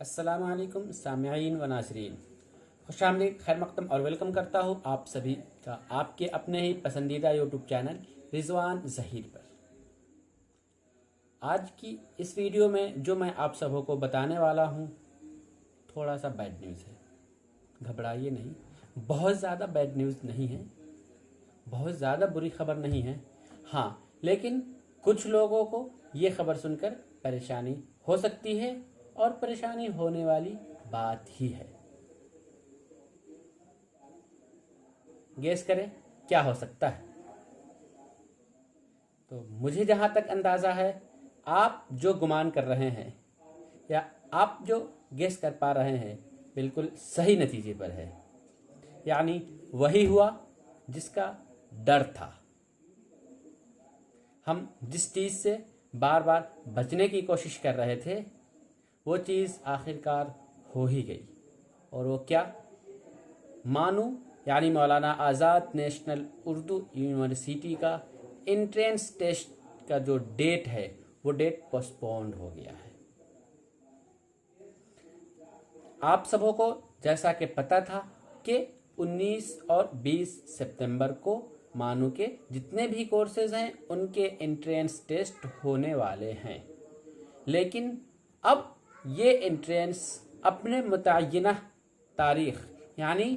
अस्सलाम वालेकुम सामिईन व नाज़रीन, खुशामदीद, खैर मक़दम और वेलकम करता हूँ आप सभी का आपके अपने ही पसंदीदा यूट्यूब चैनल रिजवान ज़हीर पर। आज की इस वीडियो में जो मैं आप सबों को बताने वाला हूँ थोड़ा सा बैड न्यूज़ है। घबराइए नहीं, बहुत ज़्यादा बैड न्यूज़ नहीं है, बहुत ज़्यादा बुरी खबर नहीं है। हाँ, लेकिन कुछ लोगों को ये खबर सुनकर परेशानी हो सकती है और परेशानी होने वाली बात ही है। गेस करें क्या हो सकता है। तो मुझे जहां तक अंदाजा है, आप जो गुमान कर रहे हैं या आप जो गेस कर पा रहे हैं बिल्कुल सही नतीजे पर है। यानी वही हुआ जिसका डर था। हम जिस चीज़ से बार बार बचने की कोशिश कर रहे थे वो चीज़ आखिरकार हो ही गई। और वो क्या? मानू यानी मौलाना आज़ाद नेशनल उर्दू यूनिवर्सिटी का एंट्रेंस टेस्ट का जो डेट है वो डेट पोस्टपोन्ड हो गया है। आप सबों को जैसा कि पता था कि 19 और 20 सितंबर को मानू के जितने भी कोर्सेज हैं उनके एंट्रेंस टेस्ट होने वाले हैं, लेकिन अब ये एंट्रेंस अपने मुतय्यना तारीख यानी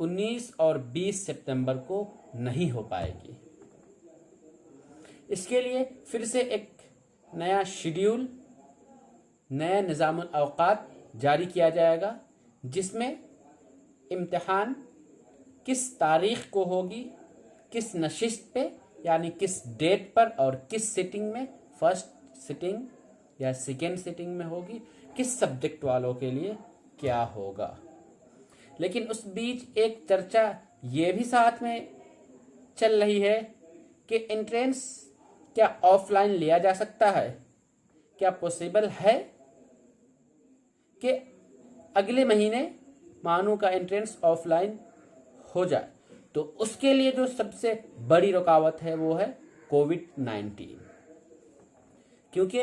19 और 20 सितंबर को नहीं हो पाएगी। इसके लिए फिर से एक नया शेड्यूल, नया निज़ामुल औक़ात जारी किया जाएगा, जिसमें इम्तिहान किस तारीख को होगी, किस नशिस्त पे यानी किस डेट पर और किस सिटिंग में, फर्स्ट सिटिंग या सेकेंड सिटिंग में होगी, किस सब्जेक्ट वालों के लिए क्या होगा। लेकिन उस बीच एक चर्चा ये भी साथ में चल रही है कि एंट्रेंस क्या ऑफलाइन लिया जा सकता है। क्या पॉसिबल है कि अगले महीने मानू का एंट्रेंस ऑफलाइन हो जाए? तो उसके लिए जो सबसे बड़ी रुकावट है वो है कोविड-19, क्योंकि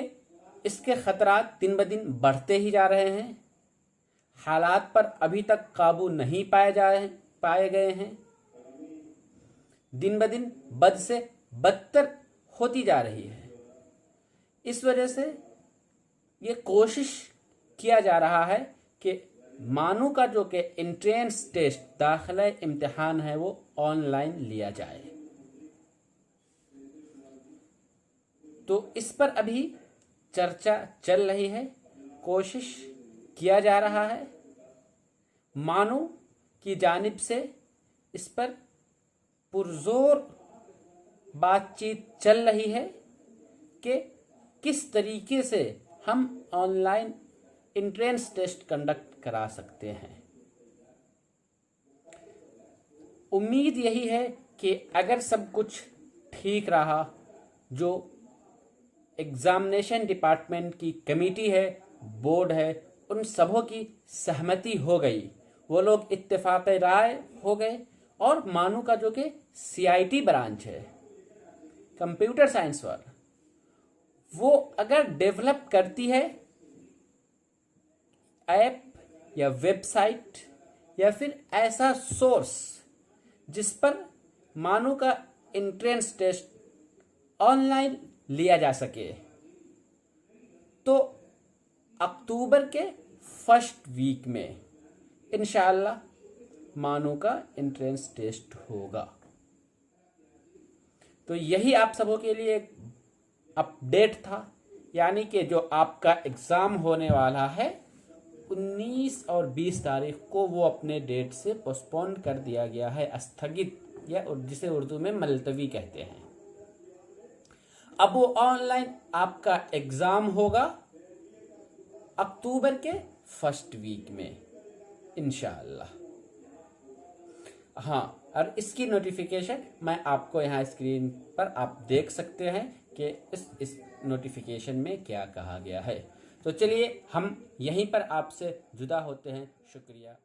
इसके खतरात दिन ब दिन बढ़ते ही जा रहे हैं। हालात पर अभी तक काबू नहीं पाए गए हैं। दिन ब दिन बद से बदतर होती जा रही है। इस वजह से ये कोशिश किया जा रहा है कि मानू का जो कि एंट्रेंस टेस्ट दाखिला इम्तिहान है वो ऑनलाइन लिया जाए। तो इस पर अभी चर्चा चल रही है, कोशिश किया जा रहा है। मानू की जानिब से इस पर पुरजोर बातचीत चल रही है कि किस तरीके से हम ऑनलाइन एंट्रेंस टेस्ट कंडक्ट करा सकते हैं। उम्मीद यही है कि अगर सब कुछ ठीक रहा, जो एग्जामिनेशन डिपार्टमेंट की कमेटी है, बोर्ड है, उन सबों की सहमति हो गई, वो लोग इत्तेफाक राय हो गए और मानू का जो कि CIT ब्रांच है, कंप्यूटर साइंस वाला, वो अगर डेवलप करती है ऐप या वेबसाइट या फिर ऐसा सोर्स जिस पर मानू का एंट्रेंस टेस्ट ऑनलाइन लिया जा सके, तो अक्टूबर के फर्स्ट वीक में इंशाअल्लाह मानू का एंट्रेंस टेस्ट होगा। तो यही आप सबों के लिए एक अपडेट था, यानी कि जो आपका एग्ज़ाम होने वाला है 19 और 20 तारीख को, वो अपने डेट से पोस्टपोन कर दिया गया है, स्थगित, या जिसे उर्दू में मुलतवी कहते हैं। अब वो ऑनलाइन आपका एग्ज़ाम होगा अक्टूबर के फर्स्ट वीक में इंशाअल्लाह। हाँ, और इसकी नोटिफिकेशन मैं आपको यहाँ स्क्रीन पर आप देख सकते हैं कि इस नोटिफिकेशन में क्या कहा गया है। तो चलिए हम यहीं पर आपसे जुदा होते हैं। शुक्रिया।